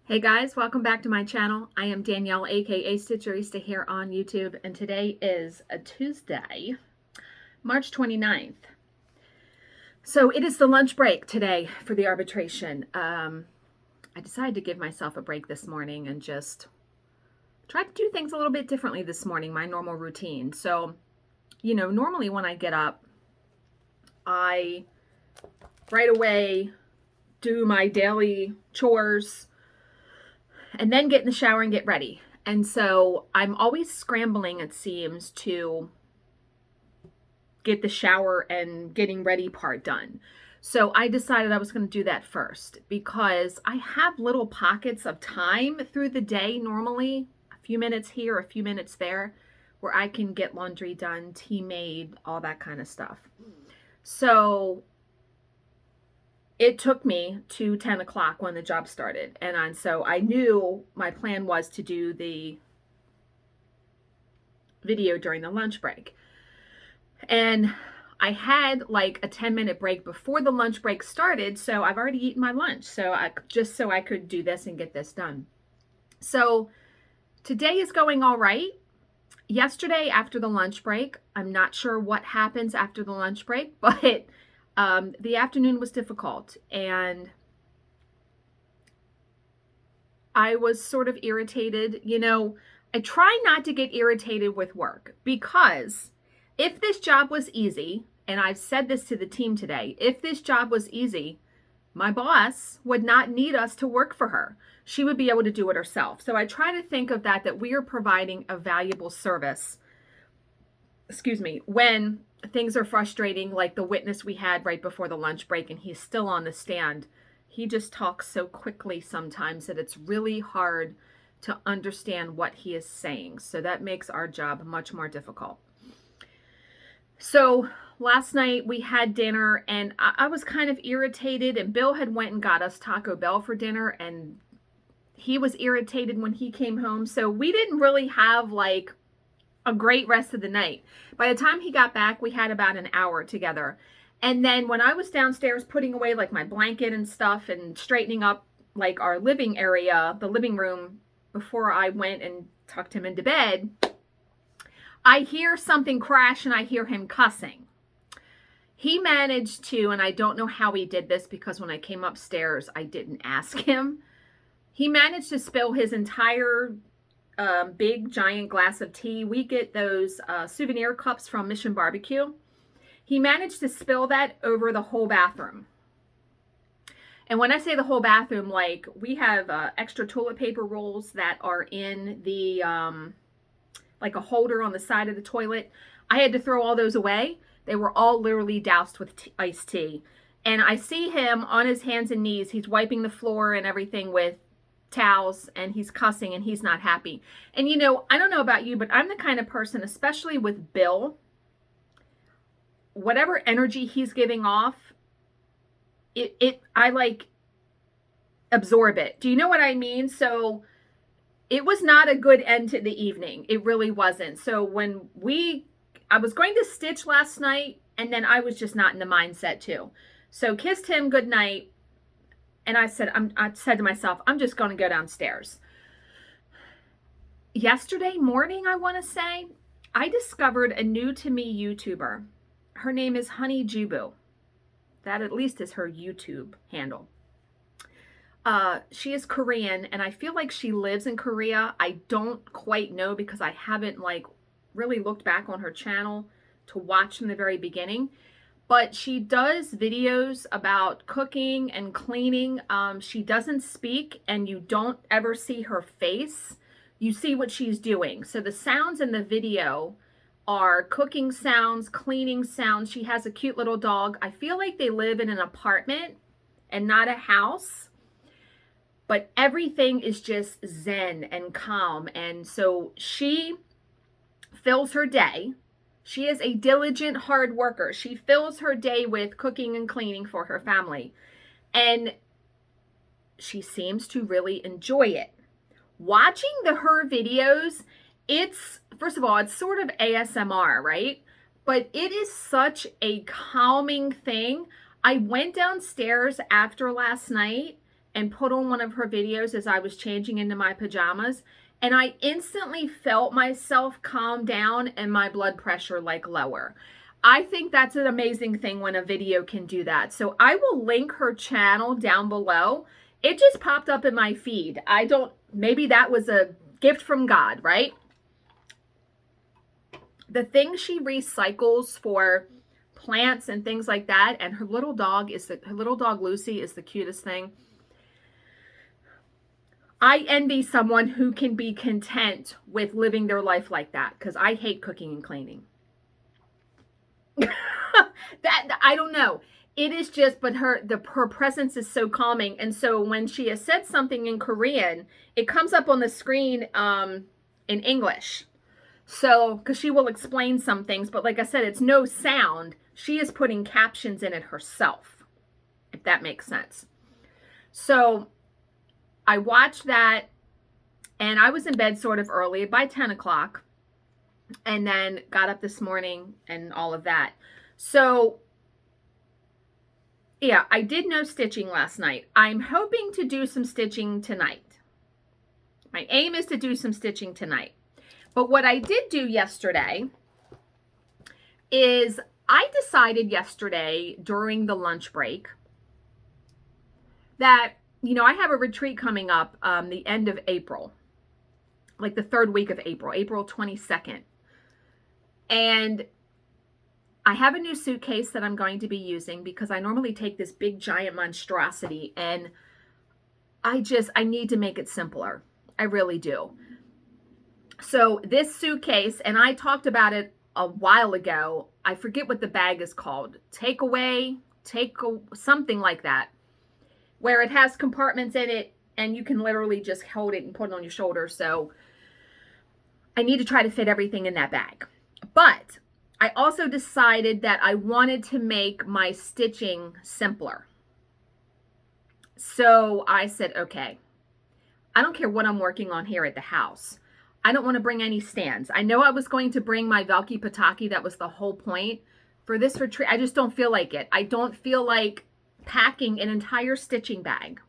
Hey guys, welcome back to my channel. I am Danielle, aka Stitcherista here on YouTube, and today is a Tuesday, March 29th. So it is the lunch break today for the arbitration. I decided to give myself a break this morning and just try to do things a little bit differently this morning, my normal routine. So, normally when I get up, I right away do my daily chores, and then get in the shower and get ready. And so I'm always scrambling, it seems, to get the shower and getting ready part done. So I decided I was going to do that first because I have little pockets of time through the day, normally a few minutes here, a few minutes there, where I can get laundry done, tea made, all that kind of stuff. So it took me to 10 o'clock when the job started. And so I knew my plan was to do the video during the lunch break. And I had like a 10-minute break before the lunch break started. So I've already eaten my lunch. So I could do this and get this done. So today is going all right. Yesterday after the lunch break, I'm not sure what happens after the lunch break, but the afternoon was difficult, and I was sort of irritated. I try not to get irritated with work because if this job was easy, and I've said this to the team today, if this job was easy, my boss would not need us to work for her. She would be able to do it herself. So I try to think of that we are providing a valuable service, when things are frustrating, like the witness we had right before the lunch break, and he's still on the stand. He just talks so quickly sometimes that it's really hard to understand what he is saying. So that makes our job much more difficult. So last night we had dinner, and I was kind of irritated, and Bill had went and got us Taco Bell for dinner, and he was irritated when he came home. So we didn't really have like a great rest of the night. By the time he got back, we had about an hour together. And then when I was downstairs putting away like my blanket and stuff and straightening up like our living area, the living room, before I went and tucked him into bed, I hear something crash and I hear him cussing. He managed to, and I don't know how he did this because when I came upstairs, I didn't ask him. He managed to spill his entire big giant glass of tea. We get those souvenir cups from Mission Barbecue. He managed to spill that over the whole bathroom. And when I say the whole bathroom, like we have extra toilet paper rolls that are in the like a holder on the side of the toilet. I had to throw all those away. They were all literally doused with iced tea. And I see him on his hands and knees. He's wiping the floor and everything with towels, and he's cussing, and he's not happy. And I don't know about you, but I'm the kind of person, especially with Bill, whatever energy he's giving off, I like absorb it. Do you know what I mean? So it was not a good end to the evening. It really wasn't. So I was going to stitch last night, and then I was just not in the mindset to. So kissed him goodnight. And I said to myself, I'm just going to go downstairs. Yesterday morning, I want to say, I discovered a new to me YouTuber. Her name is Honeyjubu. That at least is her YouTube handle. She is Korean, and I feel like she lives in Korea. I don't quite know because I haven't really looked back on her channel to watch from the very beginning. But she does videos about cooking and cleaning. She doesn't speak, and you don't ever see her face. You see what she's doing. So the sounds in the video are cooking sounds, cleaning sounds. She has a cute little dog. I feel like they live in an apartment and not a house. But everything is just zen and calm. And so she fills her day. She is a diligent, hard worker. She fills her day with cooking and cleaning for her family. And she seems to really enjoy it. Watching her videos, first of all, it's sort of ASMR, right? But it is such a calming thing. I went downstairs after last night and put on one of her videos as I was changing into my pajamas, and I instantly felt myself calm down and my blood pressure like lower. I think that's an amazing thing when a video can do that. So I will link her channel down below. It just popped up in my feed. Maybe that was a gift from God, right? The things she recycles for plants and things like that, and her little dog Lucy is the cutest thing. I envy someone who can be content with living their life like that, because I hate cooking and cleaning. I don't know. It is just, but her presence is so calming. And so when she has said something in Korean, it comes up on the screen in English. So, because she will explain some things, but like I said, it's no sound. She is putting captions in it herself, if that makes sense. So I watched that, and I was in bed sort of early, by 10 o'clock, and then got up this morning and all of that. So yeah, I did no stitching last night. I'm hoping to do some stitching tonight. My aim is to do some stitching tonight. But what I did do yesterday is I decided yesterday during the lunch break that, you know, I have a retreat coming up the end of April, like the third week of April, April 22nd. And I have a new suitcase that I'm going to be using because I normally take this big giant monstrosity, and I need to make it simpler. I really do. So this suitcase, and I talked about it a while ago. I forget what the bag is called. Something like that, where it has compartments in it and you can literally just hold it and put it on your shoulder. So I need to try to fit everything in that bag. But I also decided that I wanted to make my stitching simpler. So I said, okay, I don't care what I'm working on here at the house. I don't want to bring any stands. I know I was going to bring my Velky Pataki. That was the whole point for this retreat. I just don't feel like it. I don't feel like packing an entire stitching bag.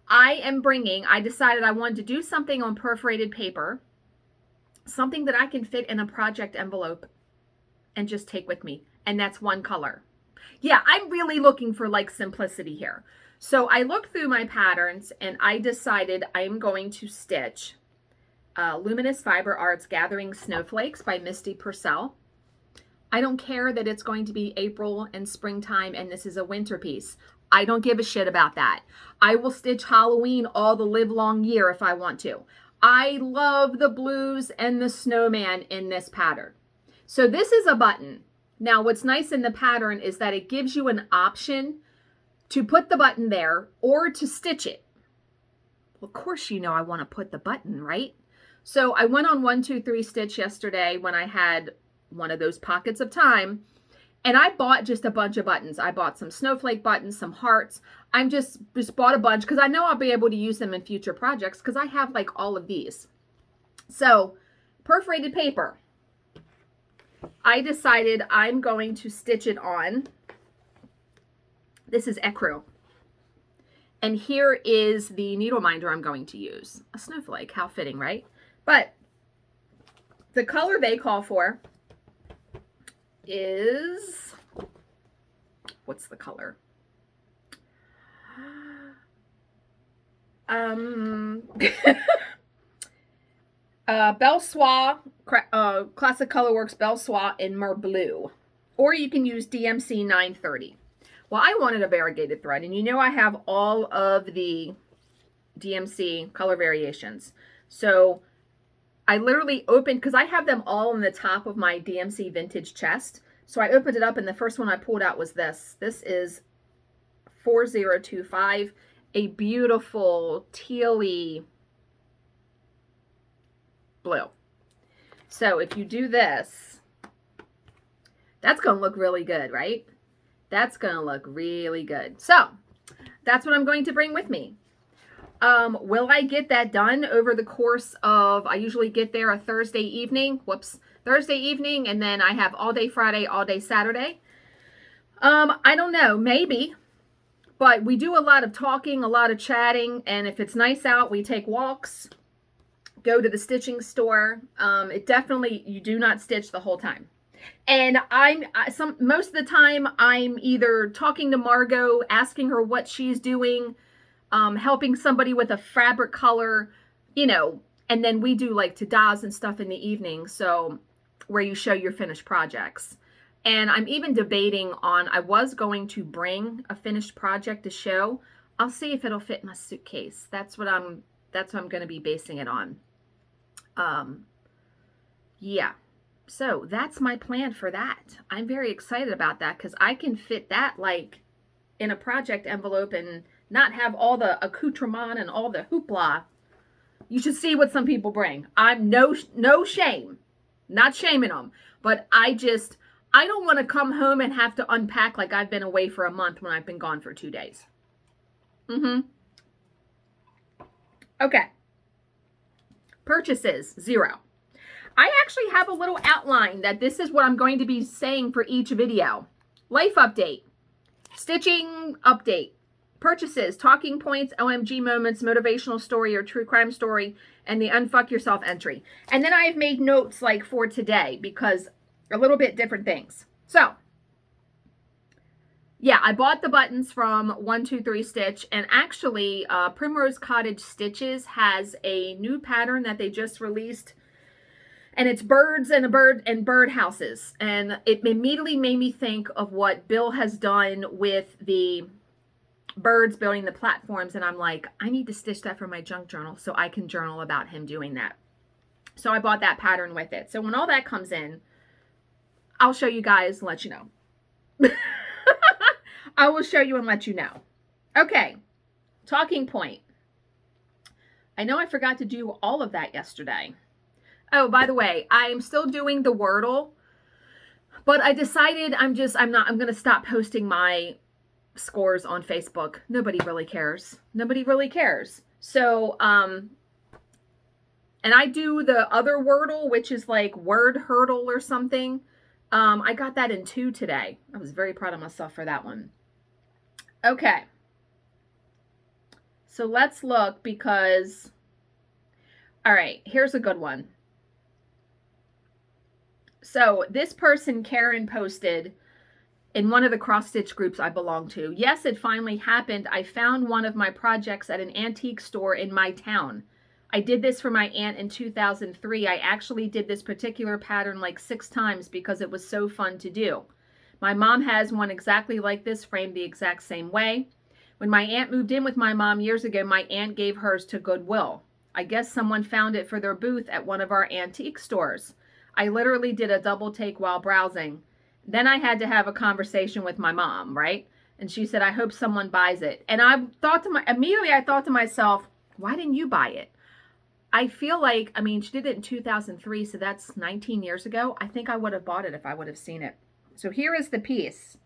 I decided I wanted to do something on perforated paper, something that I can fit in a project envelope and just take with me. And that's one color. Yeah, I'm really looking for like simplicity here. So I looked through my patterns and I decided I'm going to stitch Luminous Fiber Arts Gathering Snowflakes by Misty Purcell. I don't care that it's going to be April and springtime and this is a winter piece. I don't give a shit about that. I will stitch Halloween all the live long year if I want to. I love the blues and the snowman in this pattern. So this is a button. Now what's nice in the pattern is that it gives you an option to put the button there or to stitch it. Well, of course, you know I want to put the button, right? So I went on 1, 2, 3 stitch yesterday when I had one of those pockets of time, and I bought just a bunch of buttons. I bought some snowflake buttons, some hearts. I just bought a bunch because I know I'll be able to use them in future projects because I have like all of these. So perforated paper. I decided I'm going to stitch it on. This is ecru. And here is the needle minder I'm going to use. A snowflake, how fitting, right? But the color they call for is, what's the color? Belle Soie, Classic Colorworks Belle Soie in Merblue. Or you can use DMC 930. Well, I wanted a variegated thread, and you know I have all of the DMC color variations. So I literally opened, because I have them all on the top of my DMC vintage chest. So I opened it up, and the first one I pulled out was this. This is 4025, a beautiful tealy blue. So if you do this, that's going to look really good, right? That's going to look really good. So that's what I'm going to bring with me. Will I get that done over the course of, I usually get there a Thursday evening, Thursday evening, and then I have all day Friday, all day Saturday. I don't know, maybe, But we do a lot of talking, a lot of chatting, and if it's nice out, we take walks, go to the stitching store. It definitely, you do not stitch the whole time. And most of the time I'm either talking to Margot, asking her what she's doing, helping somebody with a fabric color, you know, and then we do like tadas and stuff in the evening. So where you show your finished projects. And I'm even debating on, I was going to bring a finished project to show. I'll see if it'll fit in my suitcase. That's what I'm going to be basing it on. Yeah. So that's my plan for that. I'm very excited about that because I can fit that like in a project envelope and not have all the accoutrement and all the hoopla. You should see what some people bring. I'm no shame, not shaming them, but I don't want to come home and have to unpack like I've been away for a month when I've been gone for 2 days. Okay. Purchases, 0. I actually have a little outline that this is what I'm going to be saying for each video. Life update, stitching update, purchases, talking points, OMG moments, motivational story or true crime story, and the unfuck yourself entry. And then I've made notes like for today because a little bit different things. So yeah, I bought the buttons from 123 Stitch, and actually Primrose Cottage Stitches has a new pattern that they just released, and it's birds and bird houses, and it immediately made me think of what Bill has done with the birds building the platforms, and I'm like, I need to stitch that for my junk journal so I can journal about him doing that. So I bought that pattern with it. So when all that comes in, I'll show you guys and let you know. I will show you and let you know. Okay, talking point. I know I forgot to do all of that yesterday. Oh, by the way, I'm still doing the Wordle, but I decided I'm going to stop posting my scores on Facebook. Nobody really cares. Nobody really cares. So, and I do the other Wordle, which is like Word Hurdle or something. I got that in 2 today. I was very proud of myself for that one. Okay. So let's look because, all right, here's a good one. So this person, Karen, posted in one of the cross stitch groups I belong to. Yes, it finally happened. I found one of my projects at an antique store in my town. I did this for my aunt in 2003. I actually did this particular pattern like 6 times because it was so fun to do. My mom has one exactly like this, framed the exact same way. When my aunt moved in with my mom years ago, my aunt gave hers to Goodwill. I guess someone found it for their booth at one of our antique stores. I literally did a double take while browsing. Then I had to have a conversation with my mom, right? And she said, I hope someone buys it. And immediately I thought to myself, why didn't you buy it? I feel like, I mean, she did it in 2003, so that's 19 years ago. I think I would have bought it if I would have seen it. So here is the piece.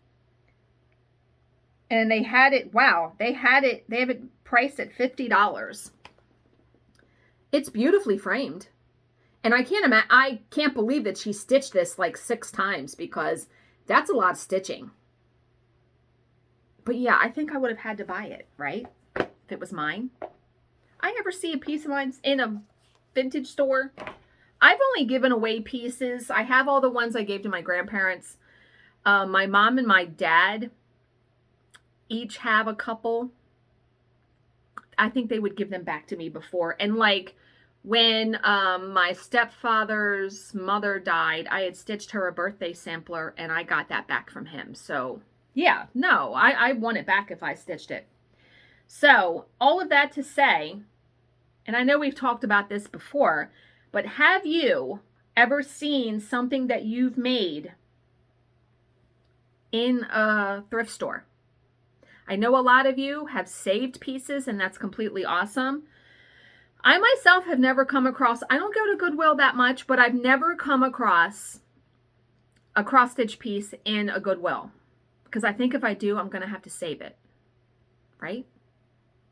And they had it, wow, they have it priced at $50. It's beautifully framed. And I can't believe that she stitched this like 6 times because that's a lot of stitching. But yeah, I think I would have had to buy it, right? If it was mine. I ever see a piece of mine in a vintage store? I've only given away pieces. I have all the ones I gave to my grandparents. My mom and my dad each have a couple. I think they would give them back to me before. And like when my stepfather's mother died, I had stitched her a birthday sampler and I got that back from him. So yeah, no, I want it back if I stitched it. So all of that to say, and I know we've talked about this before, but have you ever seen something that you've made in a thrift store? I know a lot of you have saved pieces, and that's completely awesome. I myself have never come across, I don't go to Goodwill that much, but I've never come across a cross-stitch piece in a Goodwill. Because I think if I do, I'm going to have to save it. Right?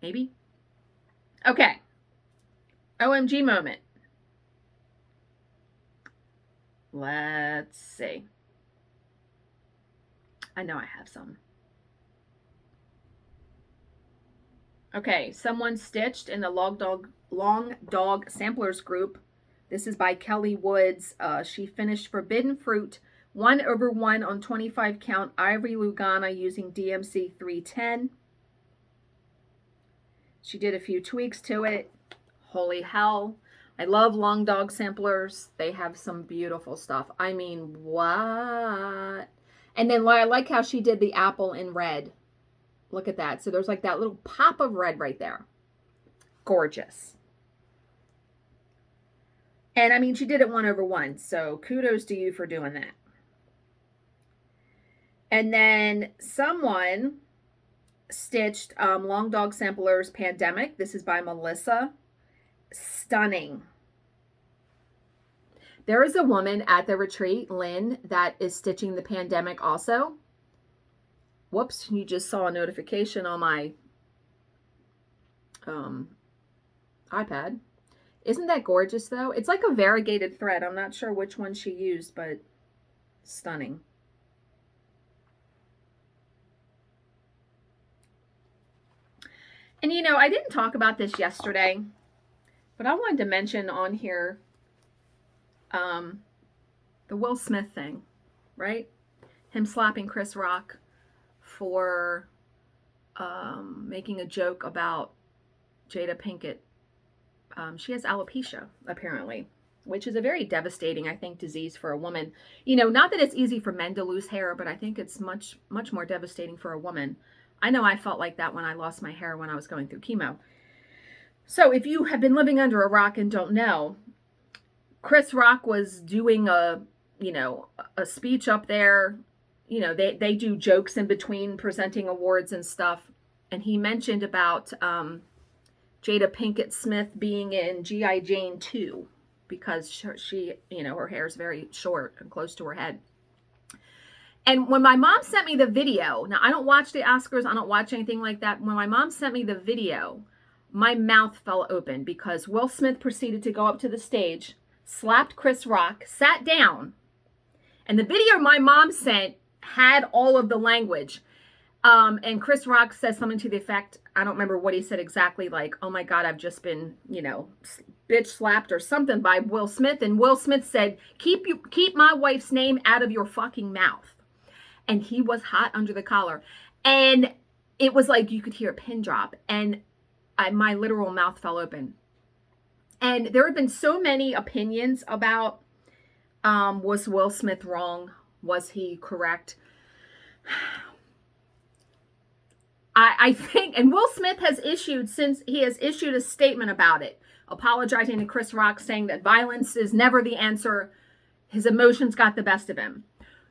Maybe? Okay. OMG moment. Let's see. I know I have some. Okay, someone stitched in the Long Dog Samplers group. This is by Kelly Woods. She finished Forbidden Fruit 1/1 on 25 count Ivory Lugana using DMC 310. She did a few tweaks to it. Holy hell. I love Long Dog Samplers. They have some beautiful stuff. I mean, what? And then I like how she did the apple in red. Look at that. So there's like that little pop of red right there. Gorgeous. And I mean, she did it 1/1. So kudos to you for doing that. And then someone stitched Long Dog Samplers Pandemic. This is by Melissa. Stunning. There is a woman at the retreat, Lynn, that is stitching the Pandemic also. Whoops, you just saw a notification on my iPad. Isn't that gorgeous, though? It's like a variegated thread. I'm not sure which one she used, but stunning. And, you know, I didn't talk about this yesterday, but I wanted to mention on here the Will Smith thing, right? Him slapping Chris Rock for making a joke about Jada Pinkett. She has alopecia, apparently, which is a very devastating, I think, disease for a woman. You know, not that it's easy for men to lose hair, but I think it's much, much more devastating for a woman. I know I felt like that when I lost my hair when I was going through chemo. So if you have been living under a rock and don't know, Chris Rock was doing a speech up there. You know, they do jokes in between presenting awards and stuff. And he mentioned about Jada Pinkett Smith being in G.I. Jane 2 because she, you know, her hair is very short and close to her head. And when my mom sent me the video, now I don't watch the Oscars, I don't watch anything like that. When my mom sent me the video, my mouth fell open because Will Smith proceeded to go up to the stage, slapped Chris Rock, sat down, and the video my mom sent had all of the language. And Chris Rock says something to the effect, I don't remember what he said exactly, like, oh my God, I've just been, you know, bitch slapped or something by Will Smith. And Will Smith said, keep my wife's name out of your fucking mouth. And he was hot under the collar. And it was like you could hear a pin drop. And my literal mouth fell open. And there have been so many opinions about, was Will Smith wrong? Was he correct? I think, and Will Smith has issued a statement about it, apologizing to Chris Rock, saying that violence is never the answer. His emotions got the best of him.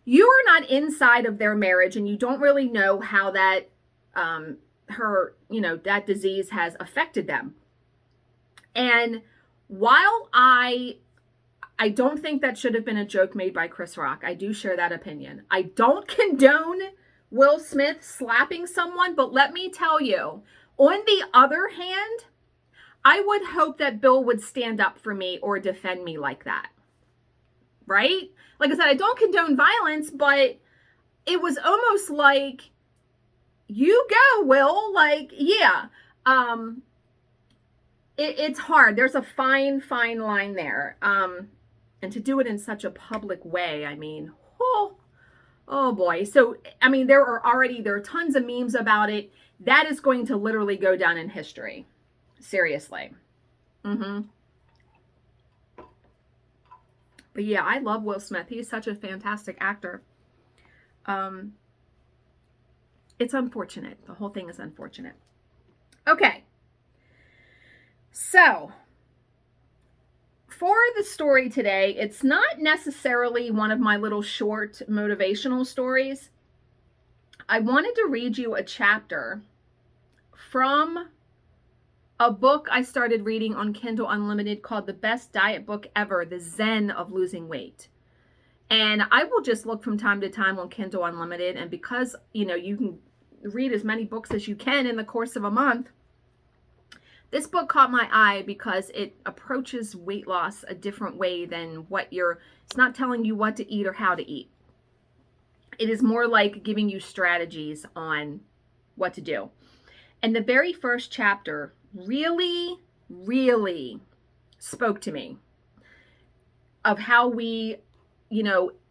You are not inside of their marriage, and you don't really know how that, that disease has affected them. And while I don't think that should have been a joke made by Chris Rock, I do share that opinion. I don't condone Will Smith slapping someone, but let me tell you, on the other hand, I would hope that Bill would stand up for me or defend me like that. Right? Like I said, I don't condone violence, but it was almost like, you go, Will. Like, yeah. It's hard. There's a fine line there. And to do it in such a public way, I mean, oh boy. So, I mean, there are tons of memes about it. That is going to literally go down in history. Seriously. But yeah, I love Will Smith. He's such a fantastic actor. It's unfortunate. The whole thing is unfortunate. Okay. So, for the story today, it's not necessarily one of my little short motivational stories. I wanted to read you a chapter from a book I started reading on Kindle Unlimited called The Best Diet Book Ever, The Zen of Losing Weight. And I will just look from time to time on Kindle Unlimited, and because, you know, you can read as many books as you can in the course of a month, this book caught my eye because it approaches weight loss a different way than it's not telling you what to eat or how to eat. It is more like giving you strategies on what to do. And the very first chapter really, really spoke to me of how we,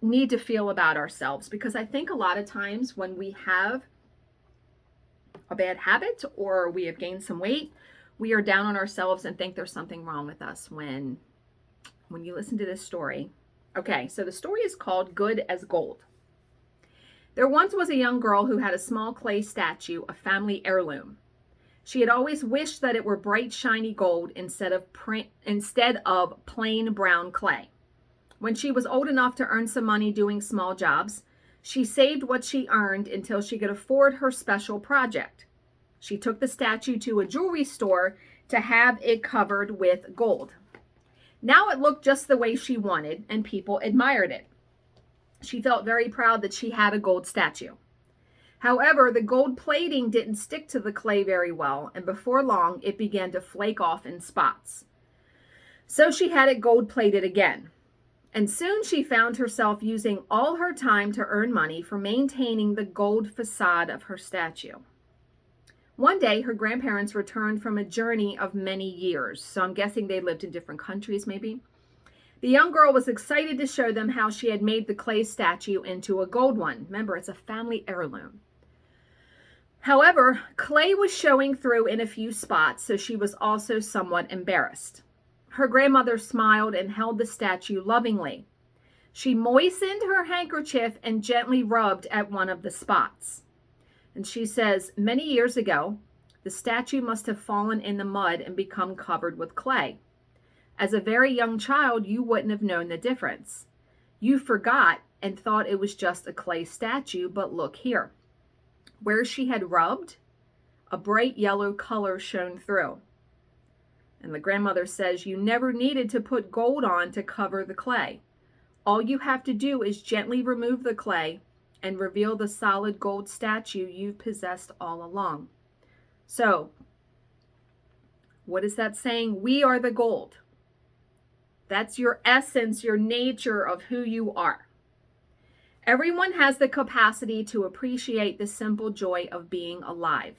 need to feel about ourselves. Because I think a lot of times when we have a bad habit or we have gained some weight, we are down on ourselves and think there's something wrong with us when you listen to this story. Okay, so the story is called Good as Gold. There once was a young girl who had a small clay statue, a family heirloom. She had always wished that it were bright, shiny gold instead of plain brown clay. When she was old enough to earn some money doing small jobs, she saved what she earned until she could afford her special project. She took the statue to a jewelry store to have it covered with gold. Now it looked just the way she wanted, and people admired it. She felt very proud that she had a gold statue. However, the gold plating didn't stick to the clay very well, and before long, it began to flake off in spots. So she had it gold plated again. And soon she found herself using all her time to earn money for maintaining the gold facade of her statue. One day, her grandparents returned from a journey of many years. So I'm guessing they lived in different countries, maybe. The young girl was excited to show them how she had made the clay statue into a gold one. Remember, it's a family heirloom. However, clay was showing through in a few spots, so she was also somewhat embarrassed. Her grandmother smiled and held the statue lovingly. She moistened her handkerchief and gently rubbed at one of the spots. And she says, many years ago, the statue must have fallen in the mud and become covered with clay. As a very young child, you wouldn't have known the difference. You forgot and thought it was just a clay statue, but look here. Where she had rubbed, a bright yellow color shone through. And the grandmother says, you never needed to put gold on to cover the clay. All you have to do is gently remove the clay and reveal the solid gold statue you've possessed all along. So, what is that saying? We are the gold. That's your essence, your nature of who you are. Everyone has the capacity to appreciate the simple joy of being alive.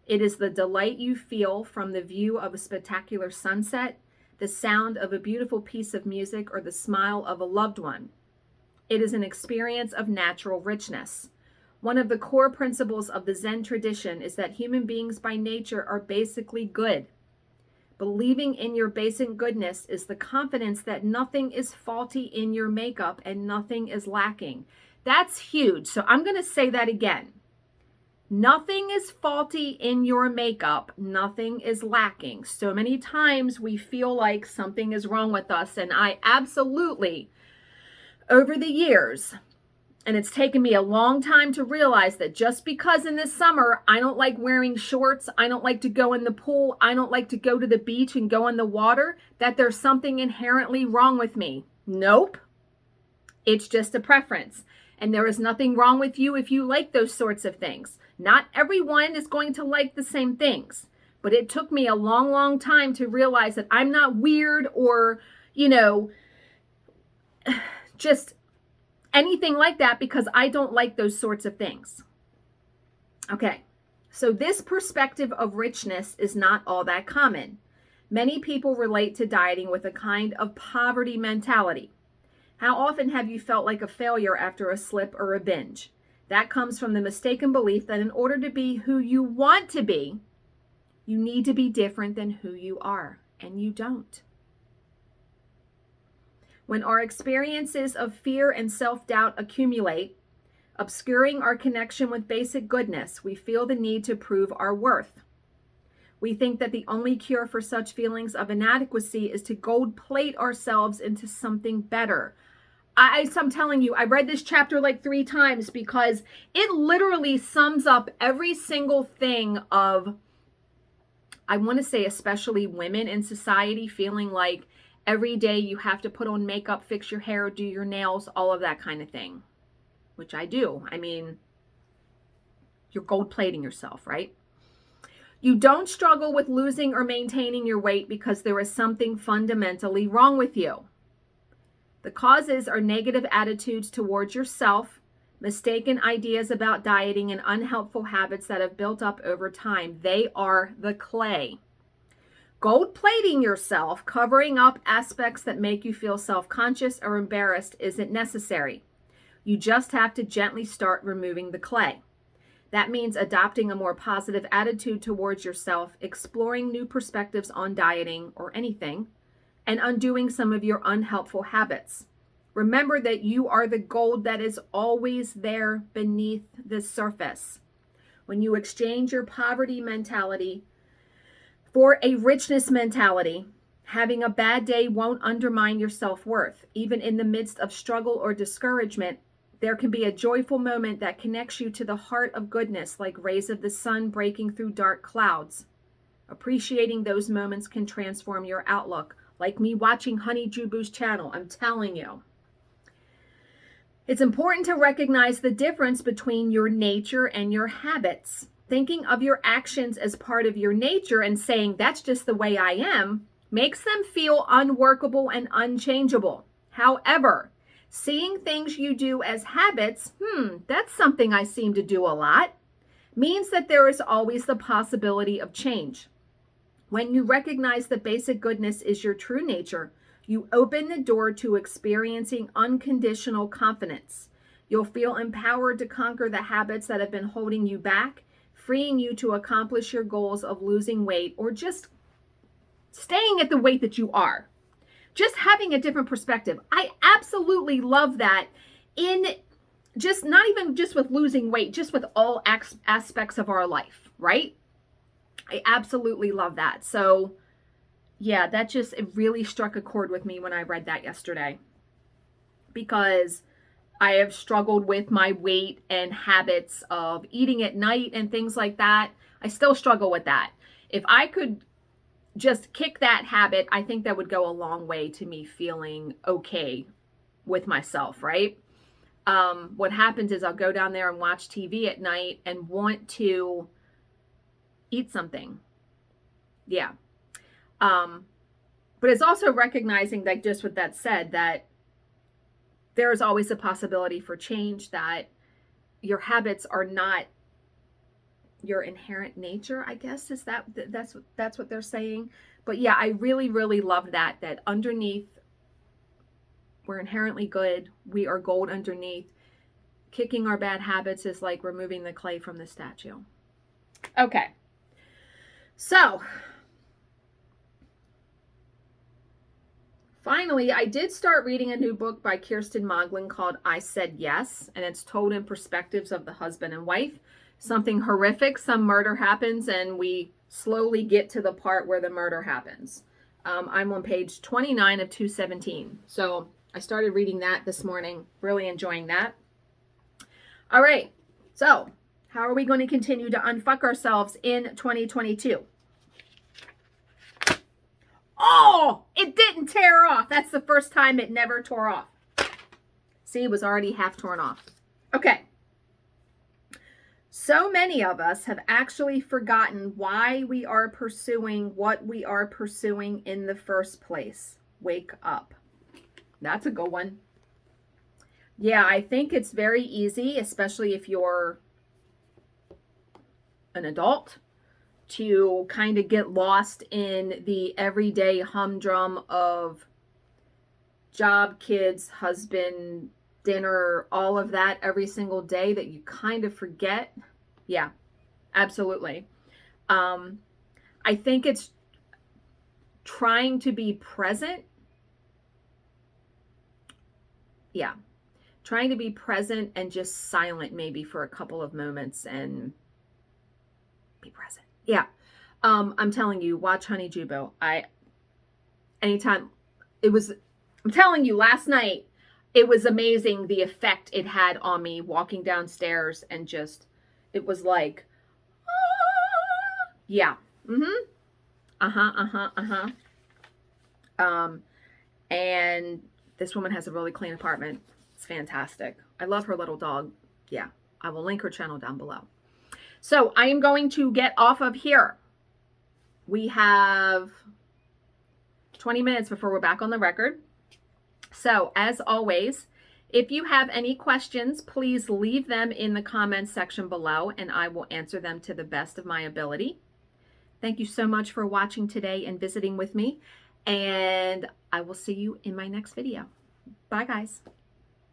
It is the delight you feel from the view of a spectacular sunset, the sound of a beautiful piece of music, or the smile of a loved one. It is an experience of natural richness. One of the core principles of the Zen tradition is that human beings by nature are basically good. Believing in your basic goodness is the confidence that nothing is faulty in your makeup and nothing is lacking. That's huge. So I'm going to say that again. Nothing is faulty in your makeup. Nothing is lacking. So many times we feel like something is wrong with us. And I absolutely, over the years, and it's taken me a long time to realize that just because in the summer I don't like wearing shorts, I don't like to go in the pool, I don't like to go to the beach and go in the water, that there's something inherently wrong with me. Nope. It's just a preference. And there is nothing wrong with you if you like those sorts of things. Not everyone is going to like the same things. But it took me a long, long time to realize that I'm not weird or, just anything like that because I don't like those sorts of things. Okay, so this perspective of richness is not all that common. Many people relate to dieting with a kind of poverty mentality. How often have you felt like a failure after a slip or a binge? That comes from the mistaken belief that in order to be who you want to be, you need to be different than who you are, and you don't. When our experiences of fear and self-doubt accumulate, obscuring our connection with basic goodness, we feel the need to prove our worth. We think that the only cure for such feelings of inadequacy is to gold plate ourselves into something better. I'm telling you, I read this chapter like 3 times because it literally sums up every single thing of, I want to say especially women in society feeling like every day you have to put on makeup, fix your hair, do your nails, all of that kind of thing, which I do. I mean, you're gold plating yourself, right? You don't struggle with losing or maintaining your weight because there is something fundamentally wrong with you. The causes are negative attitudes towards yourself, mistaken ideas about dieting, and unhelpful habits that have built up over time. They are the clay. Gold plating yourself, covering up aspects that make you feel self-conscious or embarrassed isn't necessary. You just have to gently start removing the clay. That means adopting a more positive attitude towards yourself, exploring new perspectives on dieting or anything, and undoing some of your unhelpful habits. Remember that you are the gold that is always there beneath the surface. When you exchange your poverty mentality for a richness mentality, having a bad day won't undermine your self-worth. Even in the midst of struggle or discouragement, there can be a joyful moment that connects you to the heart of goodness, like rays of the sun breaking through dark clouds. Appreciating those moments can transform your outlook, like me watching Honeyjubu's channel, I'm telling you. It's important to recognize the difference between your nature and your habits. Thinking of your actions as part of your nature and saying, that's just the way I am, makes them feel unworkable and unchangeable. However, seeing things you do as habits, that's something I seem to do a lot, means that there is always the possibility of change. When you recognize that basic goodness is your true nature, you open the door to experiencing unconditional confidence. You'll feel empowered to conquer the habits that have been holding you back, freeing you to accomplish your goals of losing weight or just staying at the weight that you are. Just having a different perspective. I absolutely love that in just not even just with losing weight, just with all aspects of our life, right? I absolutely love that. So yeah, it really struck a chord with me when I read that yesterday, because I have struggled with my weight and habits of eating at night and things like that. I still struggle with that. If I could just kick that habit, I think that would go a long way to me feeling okay with myself, right? What happens is I'll go down there and watch TV at night and want to eat something. Yeah. But it's also recognizing that, just with that said, that there is always a possibility for change, that your habits are not your inherent nature, I guess, that's what they're saying. But yeah, I really, really love that underneath, we're inherently good. We are gold underneath. Kicking our bad habits is like removing the clay from the statue. Okay. So finally, I did start reading a new book by Kirsten Moglen called I Said Yes, and it's told in perspectives of the husband and wife. Something horrific, some murder happens, and we slowly get to the part where the murder happens. I'm on page 29 of 217. So I started reading that this morning, really enjoying that. All right, so how are we going to continue to unfuck ourselves in 2022? Oh, it didn't tear off. That's the first time it never tore off. See, it was already half torn off. Okay. So many of us have actually forgotten why we are pursuing what we are pursuing in the first place. Wake up. That's a good one. Yeah, I think it's very easy, especially if you're an adult, to kind of get lost in the everyday humdrum of job, kids, husband, dinner, all of that every single day, that you kind of forget. Yeah, absolutely. I think it's trying to be present. Yeah, trying to be present and just silent maybe for a couple of moments and be present. Yeah. I'm telling you, watch Honeyjubu. I'm telling you, last night, it was amazing the effect it had on me walking downstairs, and just, it was like, yeah. And this woman has a really clean apartment. It's fantastic. I love her little dog. Yeah. I will link her channel down below. So I am going to get off of here. We have 20 minutes before we're back on the record. So as always, If you have any questions, please leave them in the comments section below and I will answer them to the best of my ability. Thank you so much for watching today and visiting with me, and I will see you in my next video. Bye, guys.